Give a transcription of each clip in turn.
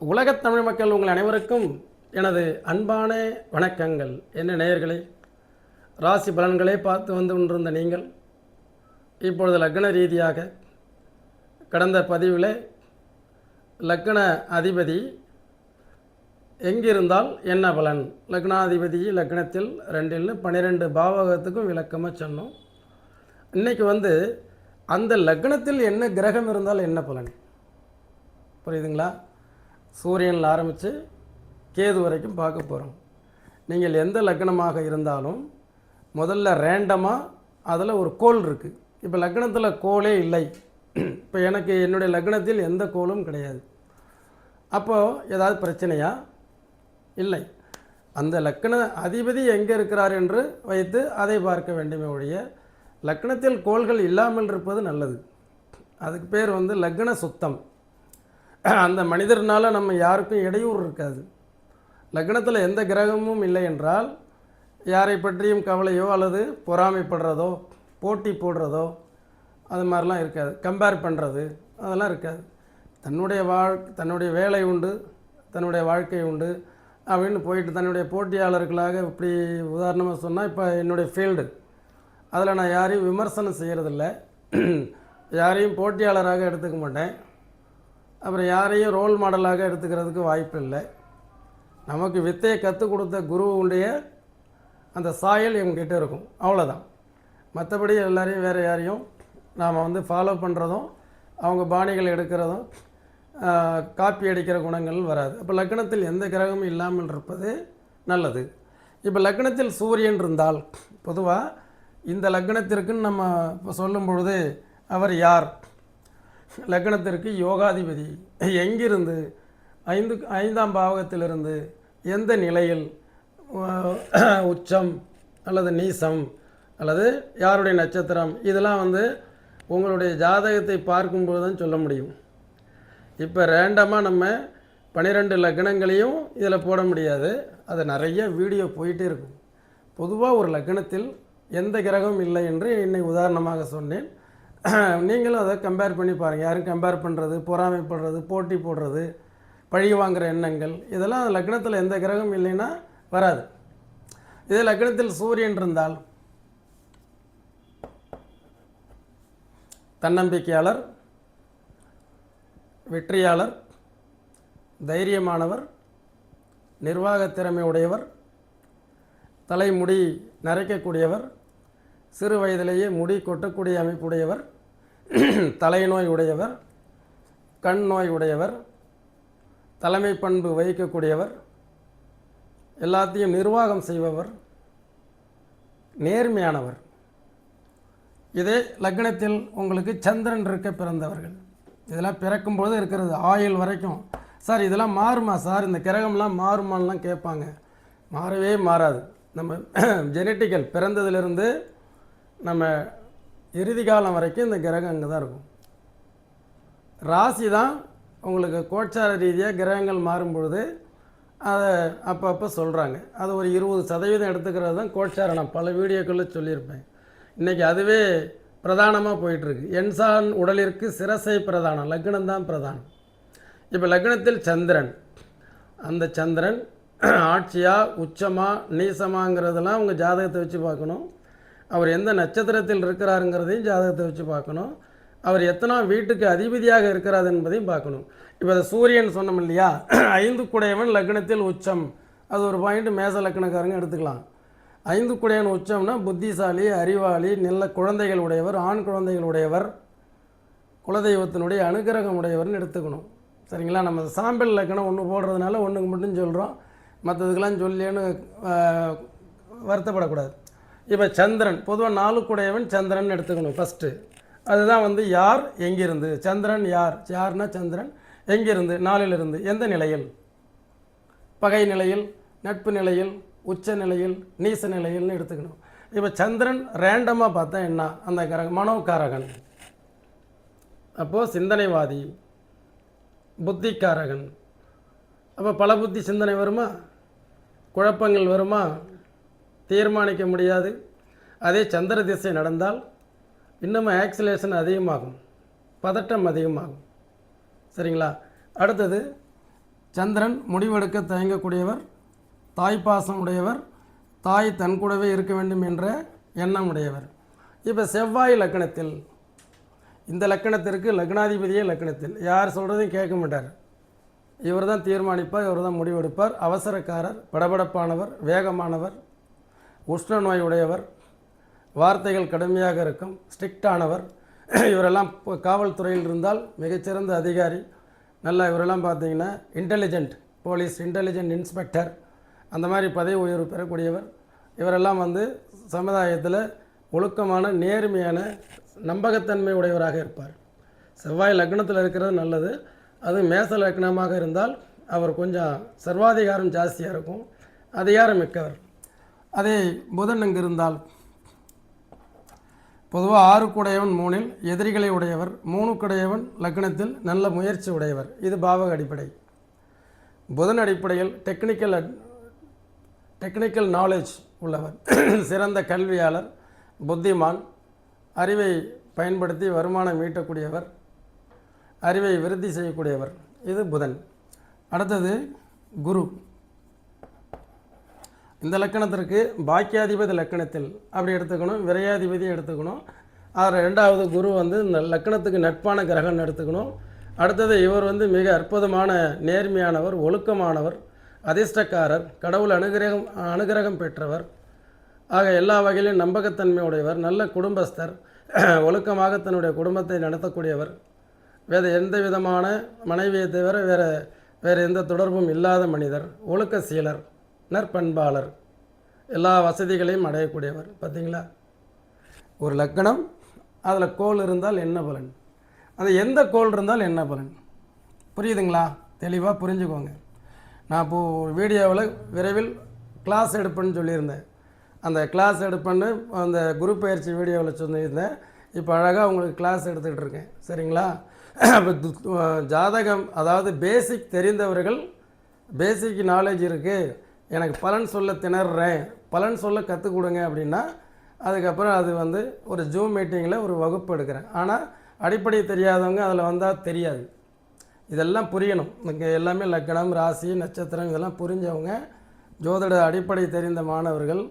உலகத் தமிழ் மக்கள் உங்கள் அனைவருக்கும் எனது அன்பான வணக்கங்கள். என்ன நேயர்களே, ராசி பலன்களை பார்த்து வந்து கொண்டிருந்த நீங்கள் இப்பொழுது லக்ன ரீதியாக கடந்த பதிவில் லக்ன அதிபதி எங்கிருந்தால் என்ன பலன், லக்னாதிபதி லக்னத்தில் 2 12 பாவகத்துக்கும் விளக்கமாக சொன்னோம். இன்றைக்கி அந்த லக்னத்தில் என்ன கிரகம் இருந்தால் என்ன பலன், புரியுதுங்களா? சூரியனில் ஆரம்பித்து கேது வரைக்கும் பார்க்க போகிறோம். நீங்கள் எந்த லக்னமாக இருந்தாலும் முதல்ல ரேண்டமாக அதில் ஒரு கோள் இருக்குது. இப்போ லக்னத்தில் கோளே இல்லை, இப்போ எனக்கு என்னுடைய லக்னத்தில் எந்த கோளும் கிடையாது. அப்போது ஏதாவது பிரச்சனையா? இல்லை. அந்த லக்ன அதிபதி எங்கே இருக்கிறார் என்று வைத்து அதை பார்க்க வேண்டுமே ஒழிய லக்னத்தில் கோள்கள் இல்லாமல் இருப்பது நல்லது. அதுக்கு பேர் லக்ன சுத்தம். அந்த மனிதர்னால் நம்ம யாருக்கும் இடையூறு இருக்காது. லக்னத்தில் எந்த கிரகமும் இல்லை என்றால் யாரை பற்றியும் கவலையோ அல்லது பொறாமைப்படுறதோ போட்டி போடுறதோ அது மாதிரிலாம் இருக்காது. கம்பேர் பண்ணுறது அதெல்லாம் இருக்காது. தன்னுடைய வேலை உண்டு, தன்னுடைய வாழ்க்கை உண்டு அப்படின்னு போயிட்டு தன்னுடைய போட்டியாளர்களாக இப்படி உதாரணமாக சொன்னால், இப்போ என்னுடைய ஃபீல்டு அதில் நான் யாரையும் விமர்சனம் செய்கிறதில்ல, யாரையும் போட்டியாளராக எடுத்துக்க மாட்டேன், அப்புறம் யாரையும் ரோல் மாடலாக எடுத்துக்கிறதுக்கு வாய்ப்பு இல்லை. நமக்கு வித்தையை கற்றுக் கொடுத்த குருவுடைய அந்த சாயல் எங்ககிட்ட இருக்கும், அவ்வளோதான். மற்றபடி எல்லாரையும் வேறு யாரையும் நாம் ஃபாலோ பண்ணுறதும் அவங்க பாணிகள் எடுக்கிறதும் காப்பி அடிக்கிற குணங்கள் வராது. அப்போ லக்னத்தில் எந்த கிரகமும் இல்லாமல் இருப்பது நல்லது. இப்போ லக்னத்தில் சூரியன் இருந்தால் பொதுவாக இந்த லக்னத்திற்குன்னு நம்ம இப்போ சொல்லும் பொழுது அவர் யார்? லக்னத்திற்கு யோகாதிபதி எங்கிருந்து, 5ஆம் பாவகத்திலிருந்து எந்த நிலையில், உச்சம் அல்லது நீசம் அல்லது யாருடைய நட்சத்திரம், இதெல்லாம் உங்களுடைய ஜாதகத்தை பார்க்கும்போது தான் சொல்ல முடியும். இப்போ ரேண்டமாக நம்ம 12 லக்னங்களையும் இதில் போட முடியாது. அது நிறைய வீடியோ போயிட்டே இருக்கும். பொதுவாக ஒரு லக்னத்தில் எந்த கிரகமும் இல்லை என்று இன்னைக்கு உதாரணமாக சொன்னேன். நீங்களும் அதை கம்பேர் பண்ணி பாருங்கள். யாரும் கம்பேர் பண்ணுறது, பொறாமைப்படுறது, போட்டி போடுறது, பழி வாங்குகிற எண்ணங்கள், இதெல்லாம் லக்னத்தில் எந்த கிரகம் இல்லைன்னா வராது. இதே லக்னத்தில் சூரியன் இருந்தால் தன்னம்பிக்கையாளர், வெற்றியாளர், தைரியமானவர், நிர்வாக திறமை உடையவர், தலைமுடி நரைக்கக்கூடியவர், சிறு வயதிலேயே முடி கொட்டக்கூடிய அமைப்புடையவர், தலைநோய் உடையவர், கண் நோய் உடையவர், தலைமை பண்பு வகிக்கக்கூடியவர், எல்லாத்தையும் நிர்வாகம் செய்பவர், நேர்மையானவர். இதே லக்னத்தில் உங்களுக்கு சந்திரன் இருக்க பிறந்தவர்கள், இதெல்லாம் பிறக்கும்போது இருக்கிறது ஆயுள் வரைக்கும். சார் இதெல்லாம் மாறுமா சார், இந்த கிரகம்லாம் மாறுமான்லாம் கேட்பாங்க. மாறவே மாறாது. நம்ம ஜெனட்டிக்கல் பிறந்ததிலிருந்து நம்ம இறுதி காலம் வரைக்கும் இந்த கிரகம் அங்கே தான் இருக்கும். ராசி தான் உங்களுக்கு கோட்சார ரீதியாக கிரகங்கள் மாறும்பொழுது அதை அப்பப்போ சொல்கிறாங்க. அது ஒரு 20% எடுத்துக்கிறது தான் கோட்சாரம். நான் பல வீடியோக்களில் சொல்லியிருப்பேன். இன்றைக்கி அதுவே பிரதானமாக போயிட்டுருக்கு. என்சான் உடலிற்கு சிரசை பிரதானம், லக்னம் தான் பிரதானம். இப்போ லக்னத்தில் சந்திரன், அந்த சந்திரன் ஆட்சியா உச்சமா நீசமாங்கிறதெல்லாம் உங்கள் ஜாதகத்தை வச்சு பார்க்கணும். அவர் எந்த நட்சத்திரத்தில் இருக்கிறாருங்கிறதையும் ஜாதகத்தை வச்சு பார்க்கணும். அவர் எத்தனை வீட்டுக்கு அதிபதியாக இருக்கிறார் என்பதையும் பார்க்கணும். இப்போ அதை சூரியன் சொன்னோம் இல்லையா, 5 குடையவன் லக்னத்தில் உச்சம், அது ஒரு பாயிண்ட் மேச லக்னக்காரங்க எடுத்துக்கலாம். 5 குடையவன் உச்சம்னா புத்திசாலி, அறிவாளி, நல்ல குழந்தைகள் உடையவர், ஆண் குழந்தைகள் உடையவர், குலதெய்வத்தினுடைய அனுகிரகம் உடையவர்னு எடுத்துக்கணும். சரிங்களா? நம்ம சாம்பிள் லக்னம் ஒன்று போடுறதுனால ஒன்றுக்கு மட்டும் சொல்கிறோம், மற்றதுக்கெல்லாம் சொல்லியேன்னு வருத்தப்படக்கூடாது. இப்போ சந்திரன் பொதுவாக 4 குடையவன் சந்திரன் எடுத்துக்கணும் ஃபஸ்ட்டு. அதுதான் யார் எங்கிருந்து, சந்திரன் யார்னா சந்திரன் எங்கிருந்து, 4லிருந்து எந்த நிலையில், பகை நிலையில், நட்பு நிலையில், உச்ச நிலையில், நீச நிலையில்னு எடுத்துக்கணும். இப்போ சந்திரன் ரேண்டமாக பார்த்தா என்ன, அந்த காரகன் மனோகாரகன், அப்போது சிந்தனைவாதி, புத்திக்காரகன். அப்போ பல புத்தி சிந்தனை வருமா, குழப்பங்கள் வருமா, தீர்மானிக்க முடியாது. அதே சந்திர திசை நடந்தால் இன்னமும் ஆக்சிலேஷன் அதிகமாகும், பதட்டம் அதிகமாகும். சரிங்களா? அடுத்தது சந்திரன் முடிவெடுக்க தயங்கக்கூடியவர், தாய்ப்பாசம் உடையவர், தாய் தன் கூடவே இருக்க வேண்டும் என்ற எண்ணம் உடையவர். இப்போ செவ்வாய் லக்னத்தில், இந்த லக்கணத்திற்கு லக்னாதிபதியே லக்னத்தில், யார் சொல்கிறதையும் கேட்க மாட்டார். இவர் தான் தீர்மானிப்பார், இவர் தான் முடிவெடுப்பார். அவசரக்காரர், படபடப்பானவர், வேகமானவர், உஷ்ண நோய் உடையவர், வார்த்தைகள் கடுமையாக இருக்கும், ஸ்ட்ரிக்டானவர். இவரெல்லாம் காவல்துறையில் இருந்தால் மிகச்சிறந்த அதிகாரி. நல்லா இவரெல்லாம் பார்த்தீங்கன்னா இன்டெலிஜென்ட் போலீஸ், இன்டெலிஜென்ட் இன்ஸ்பெக்டர், அந்த மாதிரி பதவி உயர்வு பெறக்கூடியவர். இவரெல்லாம் சமுதாயத்தில் ஒழுக்கமான, நேர்மையான, நம்பகத்தன்மை உடையவராக இருப்பார். செவ்வாய் லக்னத்தில் இருக்கிறது நல்லது. அது மேச லக்னமாக இருந்தால் அவர் கொஞ்சம் சர்வாதிகாரம் ஜாஸ்தியாக இருக்கும், அதிகாரம் மிக்கவர். அதே புதன் அங்கு இருந்தால் பொதுவாக 6 3 எதிரிகளை உடையவர், 3 லக்னத்தில் நல்ல முயற்சி உடையவர். இது பாவக அடிப்படை. புதன் அடிப்படையில் டெக்னிக்கல் நாலேஜ் உள்ளவர், சிறந்த கல்வியாளர், புத்திமான், அறிவை பயன்படுத்தி வருமானம் ஈட்டக்கூடியவர், அறிவை விருத்தி செய்யக்கூடியவர். இது புதன். அடுத்தது குரு. இந்த லக்கணத்திற்கு பாக்கியாதிபதி லக்கணத்தில் அப்படி எடுத்துக்கணும், விரையாதிபதியை எடுத்துக்கணும். அதில் 2வது குரு இந்த லக்கணத்துக்கு நட்பான கிரகம் எடுத்துக்கணும். அடுத்தது இவர் மிக அற்புதமான நேர்மையானவர், ஒழுக்கமானவர், அதிர்ஷ்டக்காரர், கடவுள் அனுகிரகம் பெற்றவர். ஆக எல்லா வகையிலும் நம்பகத்தன்மை உடையவர், நல்ல குடும்பஸ்தர், ஒழுக்கமாக தன்னுடைய குடும்பத்தை நடத்தக்கூடியவர், வேறு எந்த விதமான மனைவியை தவிர வேறு எந்த தொடர்பும் இல்லாத மனிதர், ஒழுக்க சீலர், நற்பண்பாளர், எல்லா வசதிகளையும் அடையக்கூடியவர். பார்த்தீங்களா, ஒரு லக்கணம், அதில் கோள் இருந்தால் என்ன பலன், அது எந்த கோள் இருந்தால் என்ன பலன், புரியுதுங்களா? தெளிவாக புரிஞ்சுக்கோங்க. நான் இப்போது வீடியோவில் விரைவில் கிளாஸ் எடுப்பேன்னு சொல்லியிருந்தேன். அந்த கிளாஸ் எடுப்பேன்னு அந்த குரு பயிற்சி வீடியோவில் சொல்லியிருந்தேன். இப்போ அழகாக உங்களுக்கு கிளாஸ் எடுத்துக்கிட்டு இருக்கேன். சரிங்களா? ஜாதகம், அதாவது பேசிக் தெரிந்தவர்கள், பேசிக் நாலேஜ் இருக்குது, எனக்கு பலன் சொல்ல திணறேன், பலன் சொல்ல கற்றுக் கொடுங்க அப்படின்னா அதுக்கப்புறம் அது ஒரு ஜூம் மீட்டிங்கில் ஒரு வகுப்பு எடுக்கிறேன். ஆனால் அடிப்படை தெரியாதவங்க அதில் வந்தால் தெரியாது. இதெல்லாம் புரியணும். இங்கே எல்லாமே லக்கணம், ராசி, நட்சத்திரம் இதெல்லாம் புரிஞ்சவங்க, ஜோதிட அடிப்படை தெரிந்த மாணவர்கள்,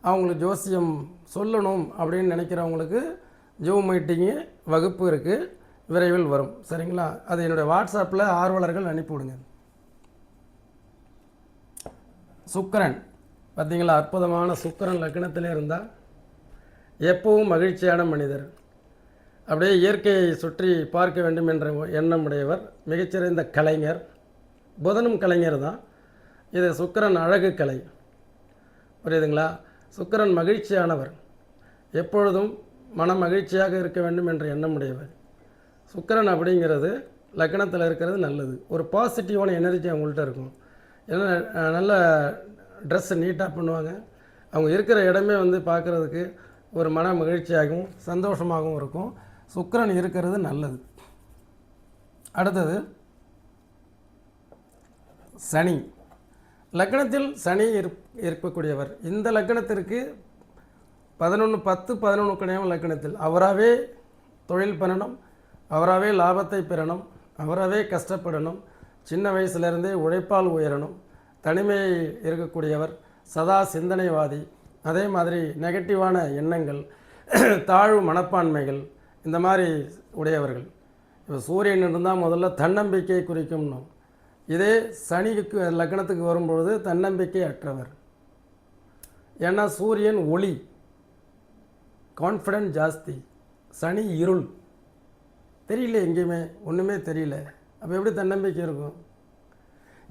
அவங்களுக்கு ஜோசியம் சொல்லணும் அப்படின்னு நினைக்கிறவங்களுக்கு ஜூம் மீட்டிங்கு வகுப்பு இருக்குது, விரைவில் வரும். சரிங்களா? அது என்னுடைய வாட்ஸ்அப்பில் ஆர்வலர்கள் அனுப்பிவிடுங்க. சுக்கிரன் பார்த்தீங்களா, அற்புதமான சுக்கிரன் லக்னத்திலே இருந்தால் எப்பவும் மகிழ்ச்சியான மனிதர், அப்படியே இயற்கையை சுற்றி பார்க்க வேண்டும் என்ற எண்ணம் உடையவர், மிகச்சிறந்த கலைஞர். புதனும் கலைஞர் தான். இது சுக்கிரன் அழகு கலை, புரியுதுங்களா? சுக்கிரன் மகிழ்ச்சியானவர், எப்பொழுதும் மன மகிழ்ச்சியாக இருக்க வேண்டும் என்ற எண்ணம் உடையவர். சுக்கிரன் அப்படிங்கிறது லக்னத்தில் இருக்கிறது நல்லது. ஒரு பாசிட்டிவான எனர்ஜி அவங்கள்ட்ட இருக்கும். ஏன்னா நல்ல ட்ரெஸ்ஸு நீட்டாக பண்ணுவாங்க. அவங்க இருக்கிற இடமே பார்க்குறதுக்கு ஒரு மன மகிழ்ச்சியாகவும் சந்தோஷமாகவும் இருக்கும். சுக்கிரன் இருக்கிறது நல்லது. அடுத்தது சனி. லக்னத்தில் சனி இருக்கக்கூடியவர். இந்த லக்னத்திற்கு 11-10-11 லக்னத்தில் அவராகவே தொழில் பண்ணணும், அவராகவே லாபத்தை பெறணும், அவராகவே கஷ்டப்படணும், சின்ன வயசுலேருந்தே உழைப்பால் உயரணும், தனிமையை இருக்கக்கூடியவர், சதா சிந்தனைவாதி, அதே மாதிரி நெகட்டிவான எண்ணங்கள், தாழ்வு மனப்பான்மைகள், இந்த மாதிரி உடையவர்கள். இப்போ சூரியன் இருந்தால் முதல்ல தன்னம்பிக்கையை குறிக்கும்னோம். இதே சனிக்கு லக்னத்துக்கு வரும்பொழுது தன்னம்பிக்கை அற்றவர். ஏன்னா சூரியன் ஒளி, கான்ஃபிடென்ட் ஜாஸ்தி, சனி இருள், தெரியல, எங்கேயுமே ஒன்றுமே தெரியல. அப்போ எப்படி தன்னம்பிக்கை இருக்கும்?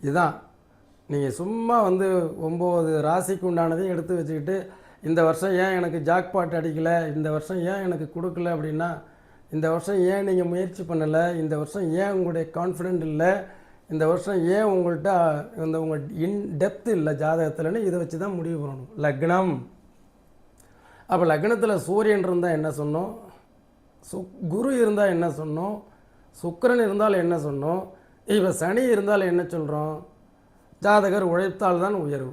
இதுதான். நீங்கள் சும்மா 9 ராசிக்கு உண்டானதையும் எடுத்து வச்சுக்கிட்டு இந்த வருஷம் ஏன் எனக்கு ஜாக்பாட் அடிக்கலை, இந்த வருஷம் ஏன் எனக்கு கொடுக்கல அப்படின்னா, இந்த வருஷம் ஏன் நீங்கள் முயற்சி பண்ணலை, இந்த வருஷம் ஏன் உங்களுடைய கான்ஃபிடென்ட் இல்லை, இந்த வருஷம் ஏன் உங்கள்கிட்ட உங்கள் டெப்த் இல்லை ஜாதகத்தில்னு இதை வச்சு தான் முடிவு பண்ணணும். லக்னம். அப்போ லக்னத்தில் சூரியன் இருந்தால் என்ன சொன்னோம், குரு இருந்தால் என்ன சொன்னோம், சுக்கிரன் இருந்தால் என்ன சொன்னோம், இப்போ சனி இருந்தால் என்ன சொல்கிறோம், ஜாதகர் உழைத்தால் தான் உயர்வு.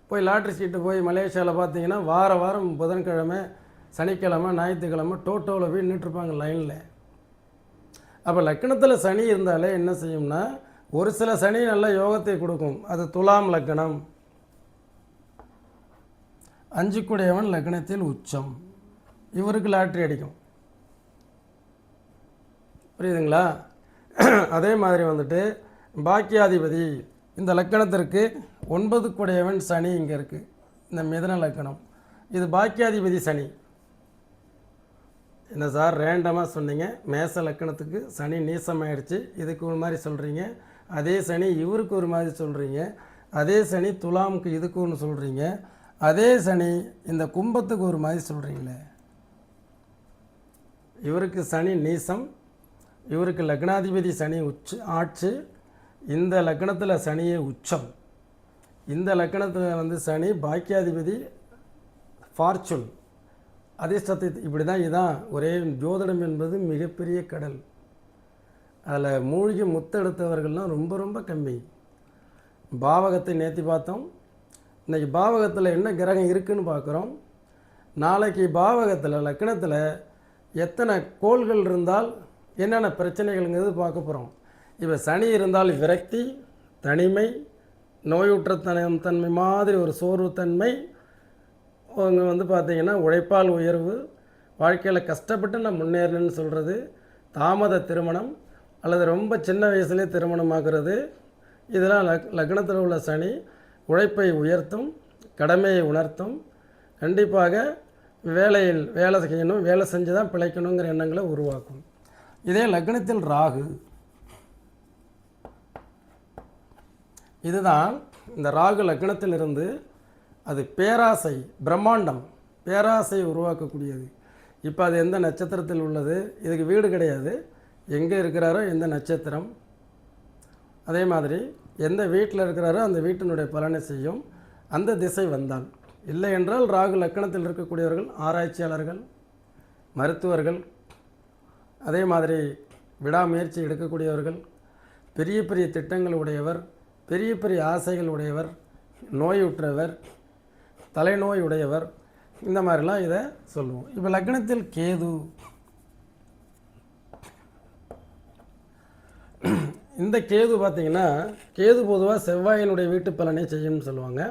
போய் லாட்ரி சீட்டு போய் மலேசியாவில் பார்த்தீங்கன்னா வாரம் புதன்கிழமை, சனிக்கிழமை, ஞாயிற்றுக்கிழமை டோட்டோவில் போய் நின்றுருப்பாங்க லைனில். அப்போ லக்னத்தில் சனி இருந்தாலே என்ன செய்யும்னா ஒரு சில சனி நல்ல யோகத்தை கொடுக்கும். அது துலாம் லக்னம், 5 கூடையவன் லக்னத்தில் உச்சம், இவருக்கு லாட்ரி அடிக்கும். புரியுதுங்களா? அதே மாதிரி வந்துட்டு பாக்கியாதிபதி இந்த லக்கணத்திற்கு 9 கூடையவன் சனி இங்கே இருக்குது. இந்த மிதன லக்கணம், இது பாக்கியாதிபதி சனி. என்ன சார் ரேண்டமாக சொன்னீங்க, மேச லக்கணத்துக்கு சனி நீசமாயிடுச்சு, இதுக்கு ஒரு மாதிரி சொல்கிறீங்க, அதே சனி இவருக்கு ஒரு மாதிரி சொல்கிறீங்க, அதே சனி துலாமுக்கு இதுக்கு ஒன்று சொல்கிறீங்க, அதே சனி இந்த கும்பத்துக்கு ஒரு மாதிரி சொல்கிறீங்களே. இவருக்கு சனி நீசம், இவருக்கு லக்னாதிபதி சனி ஆட்சி, இந்த லக்னத்தில் சனியே உச்சம், இந்த லக்னத்தில் வந்து சனி பாக்கியாதிபதி ஃபார்ச்சூன் அதிர்ஷ்டத்தை. இப்படி தான் இதுதான் ஒரே ஜோதிடம் என்பது மிகப்பெரிய கடல். அதில் மூழ்கி முத்தெடுத்தவர்கள்லாம் ரொம்ப ரொம்ப கம்மி. பாவகத்தை நேற்று பார்த்தோம், இன்றைக்கி பாவகத்தில் என்ன கிரகம் இருக்குதுன்னு பார்க்குறோம். நாளைக்கு பாவகத்தில் லக்னத்தில் எத்தனை கோள்கள் இருந்தால் என்னென்ன பிரச்சனைகள்ங்கிறது பார்க்க போகிறோம். இப்போ சனி இருந்தால் விரக்தி, தனிமை, நோயுற்ற தன்மை மாதிரி ஒரு சோர்வுத்தன்மை, அவங்க வந்து பார்த்திங்கன்னா உழைப்பால் உயர்வு, வாழ்க்கையில் கஷ்டப்பட்டு நான் முன்னேறணுன்னு சொல்கிறது, தாமத திருமணம் அல்லது ரொம்ப சின்ன வயசுலேயே திருமணமாகிறது. இதெல்லாம் லக்னத்தில் உள்ள சனி உழைப்பை உயர்த்தும், கடமையை உணர்த்தும். கண்டிப்பாக வேலையில் வேலை செய்யணும், வேலை செஞ்சு தான் பிழைக்கணுங்கிற எண்ணங்களை உருவாக்கும். இதே லக்னத்தில் ராகு, இதுதான் இந்த ராகு லக்னத்தில் இருந்து அது பேராசை, பிரம்மாண்டம், பேராசை உருவாக்கக்கூடியது. இப்போ அது எந்த நட்சத்திரத்தில் உள்ளது, இதுக்கு வீடு கிடையாது, எங்கே இருக்கிறாரோ எந்த நட்சத்திரம், அதே மாதிரி எந்த வீட்டில் இருக்கிறாரோ அந்த வீட்டினுடைய பலனை செய்யும். அந்த திசை வந்தால், இல்லை என்றால் ராகு லக்கணத்தில் இருக்கக்கூடியவர்கள் ஆராய்ச்சியாளர்கள், மருத்துவர்கள், அதே மாதிரி விடாமுயற்சி எடுக்கக்கூடியவர்கள், பெரிய பெரிய திட்டங்கள் உடையவர், பெரிய பெரிய ஆசைகள் உடையவர், நோயுற்றவர், தலைநோய் உடையவர், இந்த மாதிரிலாம் இதை சொல்லுவோம். இப்போ லக்னத்தில் கேது, இந்த கேது பார்த்திங்கன்னா கேது பொதுவாக செவ்வாயினுடைய வீட்டு பலனை செய்யும்னு சொல்லுவாங்க.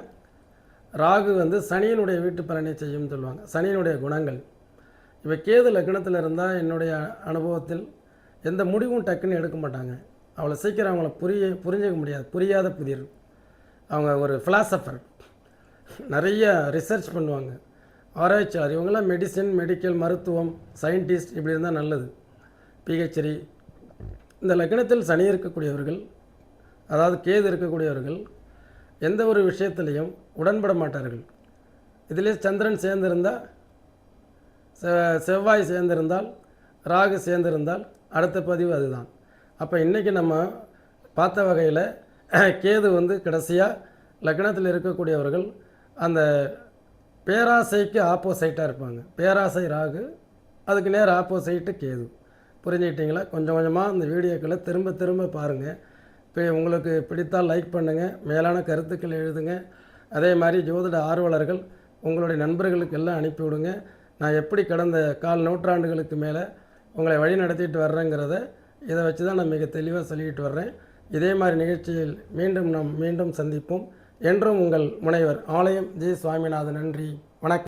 ராகு வந்து சனியினுடைய வீட்டு பலனை செய்யும்னு சொல்லுவாங்க, சனியினுடைய குணங்கள். இப்போ கேது லக்னத்தில் இருந்தால் என்னுடைய அனுபவத்தில் எந்த முடிவும் டக்குன்னு எடுக்க மாட்டாங்க. அவ்வளோ சீக்கிரம் அவங்கள புரிஞ்சிக்க முடியாது, புரியாத புதிர். அவங்க ஒரு ஃபிலாசபர், நிறைய ரிசர்ச் பண்ணுவாங்க, ஆராய்ச்சியாளர். இவங்கெல்லாம் மெடிசின், மெடிக்கல், மருத்துவம், சயின்டிஸ்ட் இப்படி இருந்தால் நல்லது, பிஹெச்டி. இந்த லக்னத்தில் சனி இருக்கக்கூடியவர்கள், அதாவது கேது இருக்கக்கூடியவர்கள் எந்த ஒரு விஷயத்திலையும் உடன்பட மாட்டார்கள். இதிலே சந்திரன் சேர்ந்திருந்தால், செவ்வாய் சேர்ந்திருந்தால், ராகு சேர்ந்திருந்தால் அடுத்த பதிவு அதுதான். அப்போ இன்றைக்கி நம்ம பார்த்த வகையில் கேது வந்து கடைசியாக லக்னத்தில் இருக்கக்கூடியவர்கள் அந்த பேராசைக்கு ஆப்போசைட்டாக இருப்பாங்க. பேராசை ராகு, அதுக்கு நேர் ஆப்போசைட்டு கேது. புரிஞ்சுக்கிட்டிங்களா? கொஞ்சம் கொஞ்சமாக இந்த வீடியோக்களை திரும்ப திரும்ப பாருங்கள். இப்போ உங்களுக்கு பிடித்தால் லைக் பண்ணுங்கள், மேலான கருத்துக்கள் எழுதுங்க. அதே மாதிரி ஜோதிட ஆர்வலர்கள் உங்களுடைய நண்பர்களுக்கு எல்லாம் அனுப்பிவிடுங்க. நான் எப்படி கடந்த 4 நூற்றாண்டுகளுக்கு மேலே உங்களை வழி நடத்திட்டு வர்றேங்கிறத இதை வச்சு தான் நான் மிக தெளிவாக சொல்லிக்கிட்டு வர்றேன். இதே மாதிரி நிகழ்ச்சியில் மீண்டும் சந்திப்போம். என்றும் உங்கள் முனைவர் ஆலயம் ஜி. சுவாமிநாதன். நன்றி, வணக்கம்.